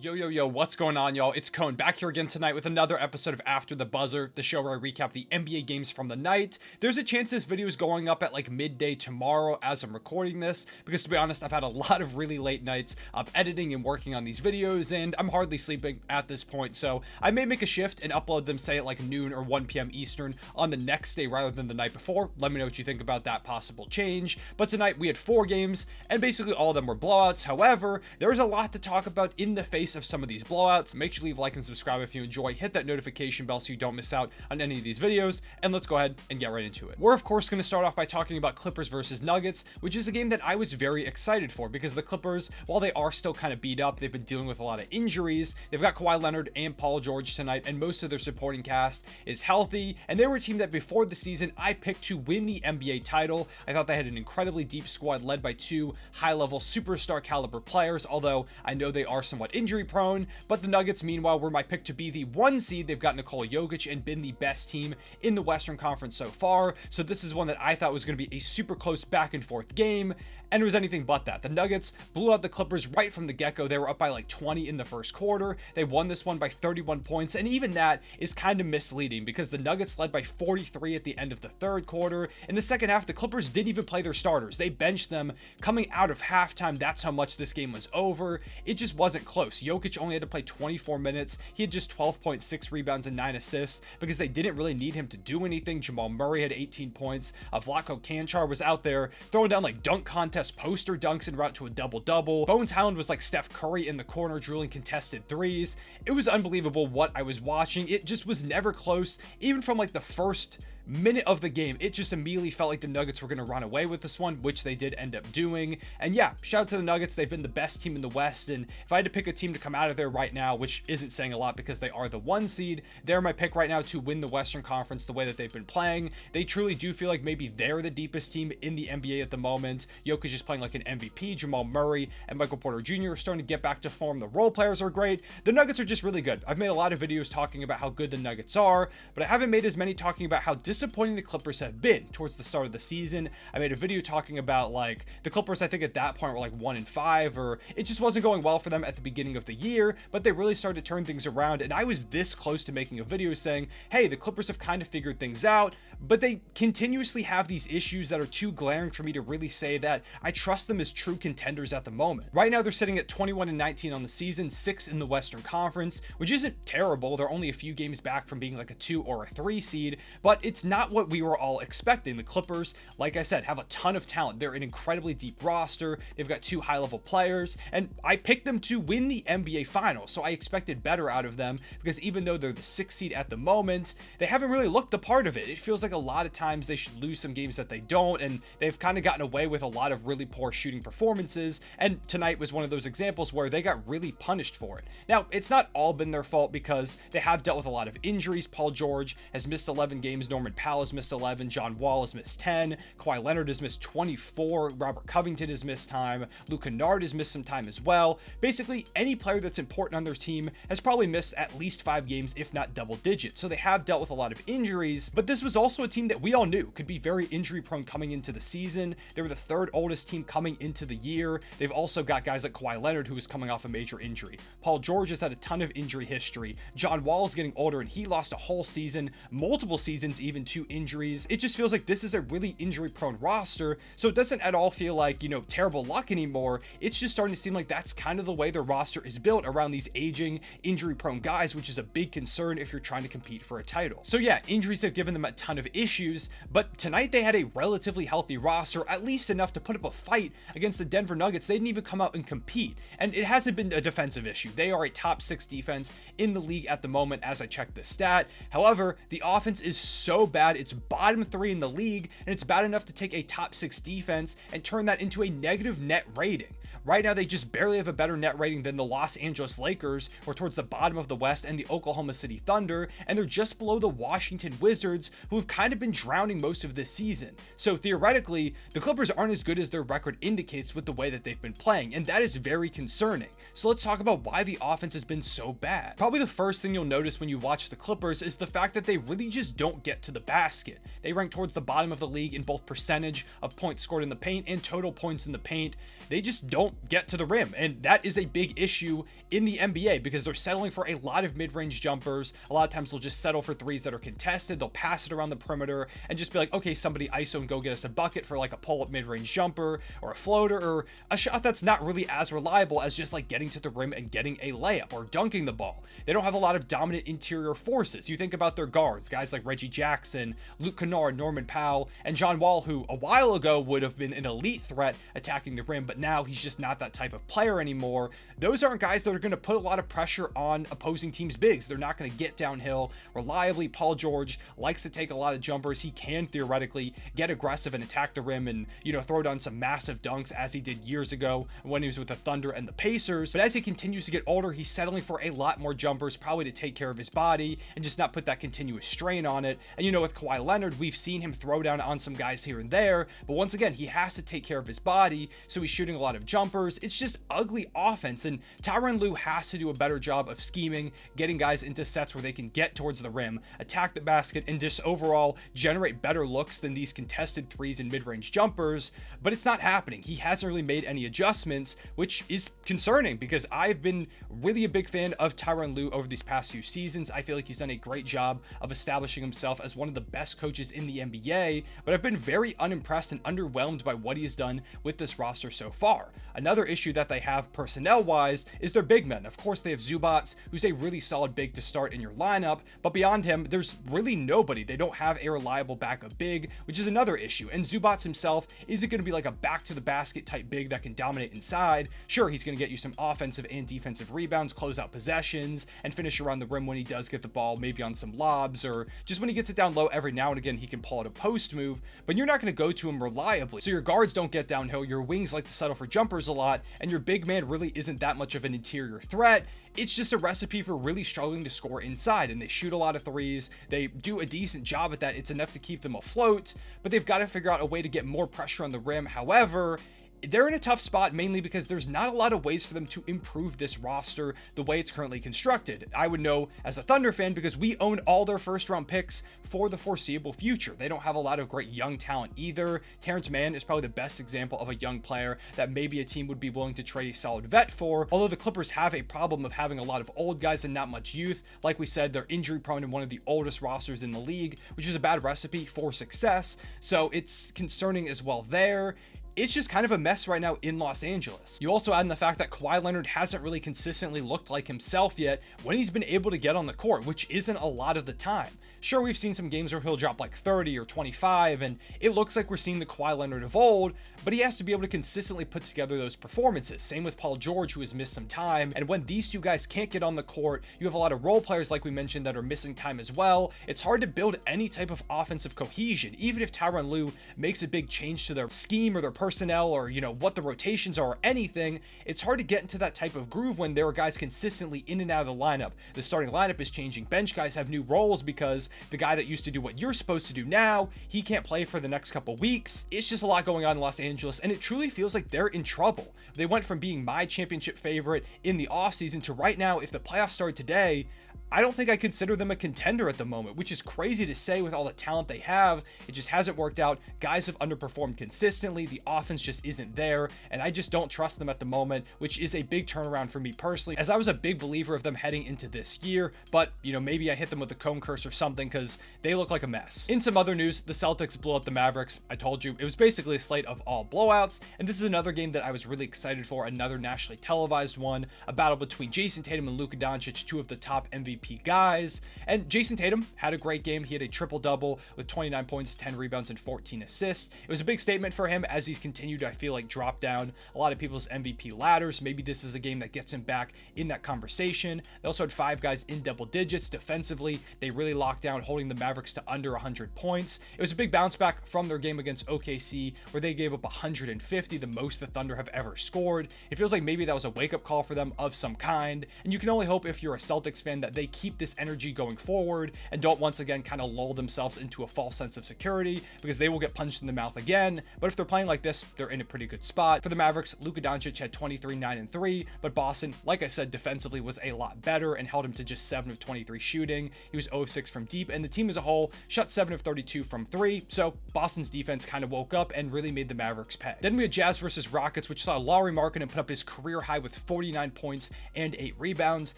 Yo, what's going on, y'all? It's Cone back here again tonight with another episode of After the Buzzer, the show where I recap the NBA games from the night. There's a chance this video is going up at like midday tomorrow as I'm recording this, because to be honest, I've had a lot of really late nights of editing and working on these videos, and I'm hardly sleeping at this point, so I may make a shift and upload them, say, at like noon or 1 p.m. Eastern on the next day rather than the night before. Let me know what you think about that possible change. But tonight we had 4 games, and basically all of them were blowouts. However, there's a lot to talk about in the face of some of these blowouts. Make sure you leave a like and subscribe if you enjoy. Hit that notification bell so you don't miss out on any of these videos, and let's go ahead and get right into it. We're of course going to start off by talking about Clippers versus Nuggets, which is a game that I was very excited for because the Clippers, while they are still kind of beat up, they've been dealing with a lot of injuries. They've got Kawhi Leonard and Paul George tonight, and most of their supporting cast is healthy, and they were a team that before the season I picked to win the NBA title. I thought they had an incredibly deep squad led by 2 high-level superstar caliber players, although I know they are somewhat injury prone. But the Nuggets, meanwhile, were my pick to be the 1 seed. They've got Nikola Jokic and been the best team in the Western Conference so far. So this is one that I thought was going to be a super close back and forth game. And it was anything but that. The Nuggets blew out the Clippers right from the get-go. They were up by like 20 in the first quarter. They won this one by 31 points. And even that is kind of misleading because the Nuggets led by 43 at the end of the third quarter. In the second half, the Clippers didn't even play their starters. They benched them coming out of halftime. That's how much this game was over. It just wasn't close. Jokic only had to play 24 minutes. He had just 12.6 rebounds and 9 assists because they didn't really need him to do anything. Jamal Murray had 18 points. Vlatko Cancar was out there throwing down like dunk contest poster dunks en route to a double-double. Bones Hyland was like Steph Curry in the corner drilling contested threes. It was unbelievable what I was watching. It just was never close. Even from like the first minute of the game, it just immediately felt like the Nuggets were going to run away with this one, which they did end up doing. And yeah, shout out to the Nuggets. They've been the best team in the West, and if I had to pick a team to come out of there right now, which isn't saying a lot because they are the 1 seed, they're my pick right now to win the Western Conference the way that they've been playing. They truly do feel like maybe they're the deepest team in the NBA at the moment. Jokic is playing like an MVP. Jamal Murray and Michael Porter Jr. are starting to get back to form. The role players are great. The Nuggets are just really good. I've made a lot of videos talking about how good the Nuggets are, but I haven't made as many talking about how disappointing the Clippers have been towards the start of the season. I made a video talking about like the Clippers, I think at that point were like 1-5, or it just wasn't going well for them at the beginning of the year, but they really started to turn things around, and I was this close to making a video saying, hey, the Clippers have kind of figured things out, but they continuously have these issues that are too glaring for me to really say that I trust them as true contenders at the moment. Right now they're sitting at 21-19 on the season, 6th in the Western Conference, which isn't terrible. They're only a few games back from being like a 2 or a 3 seed, but it's not what we were all expecting. The Clippers, like I said, have a ton of talent. They're an incredibly deep roster. They've got 2 high-level players, and I picked them to win the NBA Finals, so I expected better out of them because even though they're the 6th seed at the moment, they haven't really looked the part of it. It feels like a lot of times they should lose some games that they don't, and they've kind of gotten away with a lot of really poor shooting performances, and tonight was one of those examples where they got really punished for it. Now, it's not all been their fault because they have dealt with a lot of injuries. Paul George has missed 11 games. Norman Powell has missed 11. John Wall has missed 10. Kawhi Leonard has missed 24. Robert Covington has missed time. Luke Kennard has missed some time as well. Basically, any player that's important on their team has probably missed at least 5 games, if not double digits. So they have dealt with a lot of injuries, but this was also a team that we all knew could be very injury prone coming into the season. They were the 3rd oldest team coming into the year. They've also got guys like Kawhi Leonard, who is coming off a major injury. Paul George has had a ton of injury history. John Wall is getting older, and he lost a whole season, multiple seasons even, to injuries. It just feels like this is a really injury prone roster, so it doesn't at all feel like, you know, terrible luck anymore. It's just starting to seem like that's kind of the way the roster is built, around these aging, injury prone guys, which is a big concern if you're trying to compete for a title. So yeah, injuries have given them a ton of issues, but tonight they had a relatively healthy roster, at least enough to put up a fight against the Denver Nuggets. They didn't even come out and compete, and it hasn't been a defensive issue. They are a top 6 defense in the league at the moment as I check this stat. However, the offense is so bad, it's bottom 3 in the league, and it's bad enough to take a top 6 defense and turn that into a negative net rating. Right now, they just barely have a better net rating than the Los Angeles Lakers, or towards the bottom of the West, and the Oklahoma City Thunder, and they're just below the Washington Wizards, who have kind of been drowning most of this season. So theoretically, the Clippers aren't as good as their record indicates with the way that they've been playing, and that is very concerning. So let's talk about why the offense has been so bad. Probably the first thing you'll notice when you watch the Clippers is the fact that they really just don't get to the basket. They rank towards the bottom of the league in both percentage of points scored in the paint and total points in the paint. They just don't get to the rim. And that is a big issue in the NBA because they're settling for a lot of mid-range jumpers. A lot of times they'll just settle for threes that are contested. They'll pass it around the perimeter and just be like, okay, somebody ISO and go get us a bucket for like a pull-up mid-range jumper or a floater or a shot that's not really as reliable as just like getting to the rim and getting a layup or dunking the ball. They don't have a lot of dominant interior forces. You think about their guards, guys like Reggie Jackson, Luke Kennard, Norman Powell, and John Wall, who a while ago would have been an elite threat attacking the rim, but now he's just not that type of player anymore. Those aren't guys that are going to put a lot of pressure on opposing teams' bigs. They're not going to get downhill reliably. Paul George likes to take a lot of jumpers. He can theoretically get aggressive and attack the rim and, throw down some massive dunks as he did years ago when he was with the Thunder and the Pacers. But as he continues to get older, he's settling for a lot more jumpers, probably to take care of his body and just not put that continuous strain on it. And, with Kawhi Leonard, we've seen him throw down on some guys here and there, but once again, he has to take care of his body, so he's shooting a lot of jumpers. It's just ugly offense, and Tyronn Lue has to do a better job of scheming, getting guys into sets where they can get towards the rim, attack the basket, and just overall generate better looks than these contested threes and mid-range jumpers, but it's not happening. He hasn't really made any adjustments, which is concerning because I've been really a big fan of Tyronn Lue over these past few seasons. I feel like he's done a great job of establishing himself as one of the best coaches in the NBA, but I've been very unimpressed and underwhelmed by what he has done with this roster so far. Another issue that they have personnel-wise is their big men. Of course, they have Zubac, who's a really solid big to start in your lineup, but beyond him, there's really nobody. They don't have a reliable backup big, which is another issue. And Zubac himself isn't going to be like a back-to-the-basket type big that can dominate inside. Sure, he's going to get you some offensive and defensive rebounds, close out possessions, and finish around the rim when he does get the ball, maybe on some lobs, or just when he gets it down low every now and again, he can pull out a post move, but you're not going to go to him reliably. So your guards don't get downhill, your wings like to settle for jumpers a lot, and your big man really isn't that much of an interior threat. It's just a recipe for really struggling to score inside, and they shoot a lot of threes. They do a decent job at that. It's enough to keep them afloat, but they've got to figure out a way to get more pressure on the rim. However, they're in a tough spot mainly because there's not a lot of ways for them to improve this roster the way it's currently constructed. I would know as a Thunder fan because we own all their first round picks for the foreseeable future. They don't have a lot of great young talent either. Terrence Mann is probably the best example of a young player that maybe a team would be willing to trade a solid vet for, although the Clippers have a problem of having a lot of old guys and not much youth. Like we said, they're injury prone in one of the oldest rosters in the league, which is a bad recipe for success, so it's concerning as well there. It's just kind of a mess right now in Los Angeles. You also add in the fact that Kawhi Leonard hasn't really consistently looked like himself yet when he's been able to get on the court, which isn't a lot of the time. Sure, we've seen some games where he'll drop like 30 or 25, and it looks like we're seeing the Kawhi Leonard of old, but he has to be able to consistently put together those performances. Same with Paul George, who has missed some time, and when these two guys can't get on the court, you have a lot of role players like we mentioned that are missing time as well. It's hard to build any type of offensive cohesion, even if Tyronn Lue makes a big change to their scheme or their personnel or, what the rotations are or anything. It's hard to get into that type of groove when there are guys consistently in and out of the lineup. The starting lineup is changing. Bench guys have new roles because the guy that used to do what you're supposed to do now, he can't play for the next couple weeks. It's just a lot going on in Los Angeles, and it truly feels like they're in trouble. They went from being my championship favorite in the offseason to right now, if the playoffs started today, I don't think I consider them a contender at the moment, which is crazy to say with all the talent they have. It just hasn't worked out. Guys have underperformed consistently. The offense just isn't there, and I just don't trust them at the moment, which is a big turnaround for me personally, as I was a big believer of them heading into this year, but, maybe I hit them with a cone curse or something because they look like a mess. In some other news, the Celtics blew up the Mavericks. I told you, it was basically a slate of all blowouts, and this is another game that I was really excited for, another nationally televised one, a battle between Jason Tatum and Luka Doncic, two of the top MVP guys. And Jason Tatum had a great game. He had a triple-double with 29 points, 10 rebounds, and 14 assists. It was a big statement for him as he's continued to, I feel like, drop down a lot of people's MVP ladders. Maybe this is a game that gets him back in that conversation. They also had 5 guys in double digits defensively. They really locked down, holding the Mavericks to under 100 points. It was a big bounce back from their game against OKC, where they gave up 150, the most the Thunder have ever scored. It feels like maybe that was a wake-up call for them of some kind, and you can only hope if you're a Celtics fan that they they keep this energy going forward and don't once again kind of lull themselves into a false sense of security, because they will get punched in the mouth again. But if they're playing like this, they're in a pretty good spot. For the Mavericks, Luka Doncic had 23, 9, and 3, but Boston, like I said, defensively was a lot better and held him to just 7 of 23 shooting. He was 0 of 6 from deep, and the team as a whole shot 7 of 32 from 3. So Boston's defense kind of woke up and really made the Mavericks pay. Then we had Jazz versus Rockets, which saw Lauri Markkanen put up his career high with 49 points and 8 rebounds.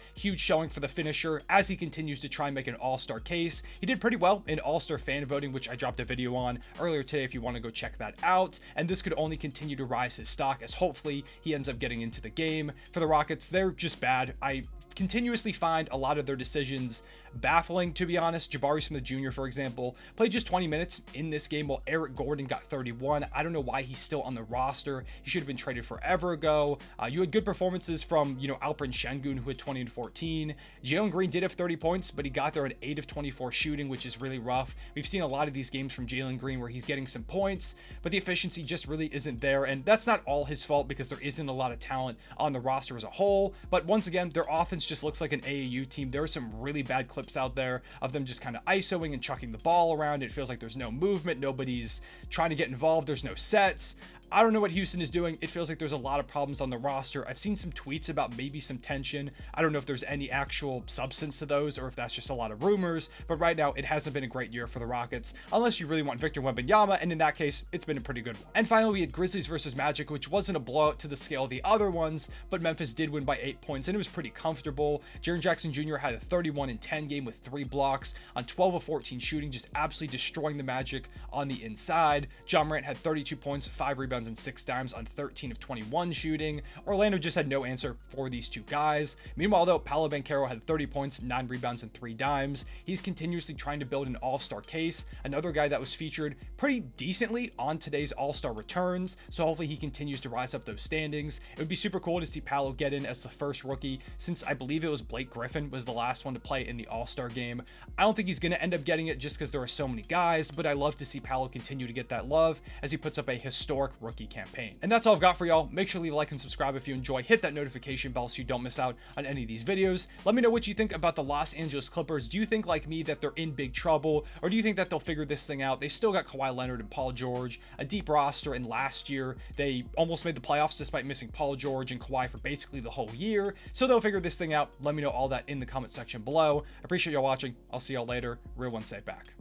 Huge showing for the finisher as he continues to try and make an all-star case. He did pretty well in all-star fan voting, which I dropped a video on earlier today if you want to go check that out. And this could only continue to rise his stock as hopefully he ends up getting into the game. For the Rockets, they're just bad. I continuously find a lot of their decisions baffling, to be honest. Jabari Smith Jr., for example, played just 20 minutes in this game while Eric Gordon got 31. I don't know why he's still on the roster. He should have been traded forever ago. You had good performances from, Alperen Şengün, who had 20 and 14. Jalen Green did have 30 points, but he got there at 8 of 24 shooting, which is really rough. We've seen a lot of these games from Jalen Green where he's getting some points, but the efficiency just really isn't there. And that's not all his fault, because there isn't a lot of talent on the roster as a whole. But once again, their offense just looks like an AAU team. There are some really bad clips out there of them just kind of ISOing and chucking the ball around. It feels like there's no movement. Nobody's trying to get involved. There's no sets. I don't know what Houston is doing. It feels like there's a lot of problems on the roster. I've seen some tweets about maybe some tension. I don't know if there's any actual substance to those or if that's just a lot of rumors, but right now it hasn't been a great year for the Rockets, unless you really want Victor Wembanyama, and in that case, it's been a pretty good one. And finally, we had Grizzlies versus Magic, which wasn't a blowout to the scale of the other ones, but Memphis did win by 8 points, and it was pretty comfortable. Jaren Jackson Jr. had a 31 and 10 game with 3 blocks on 12 of 14 shooting, just absolutely destroying the Magic on the inside. Ja Morant had 32 points, 5 rebounds, and 6 dimes on 13 of 21 shooting. Orlando just had no answer for these two guys. Meanwhile, though, Paolo Banchero had 30 points, 9 rebounds, and 3 dimes. He's continuously trying to build an all-star case. Another guy that was featured pretty decently on today's all-star returns, so hopefully he continues to rise up those standings. It would be super cool to see Paolo get in as the first rookie, since I believe it was Blake Griffin was the last one to play in the all-star game. I don't think he's going to end up getting it just because there are so many guys, but I love to see Paolo continue to get that love as he puts up a historic rookie campaign. And that's all I've got for y'all. Make sure to leave a like and subscribe if you enjoy. Hit that notification bell so you don't miss out on any of these videos. Let me know what you think about the Los Angeles Clippers. Do you think, like me, that they're in big trouble, or do you think that they'll figure this thing out? They still got Kawhi Leonard and Paul George, a deep roster, and last year they almost made the playoffs despite missing Paul George and Kawhi for basically the whole year. So they'll figure this thing out. Let me know all that in the comment section below. I appreciate y'all watching. I'll see y'all later. Real One Say back.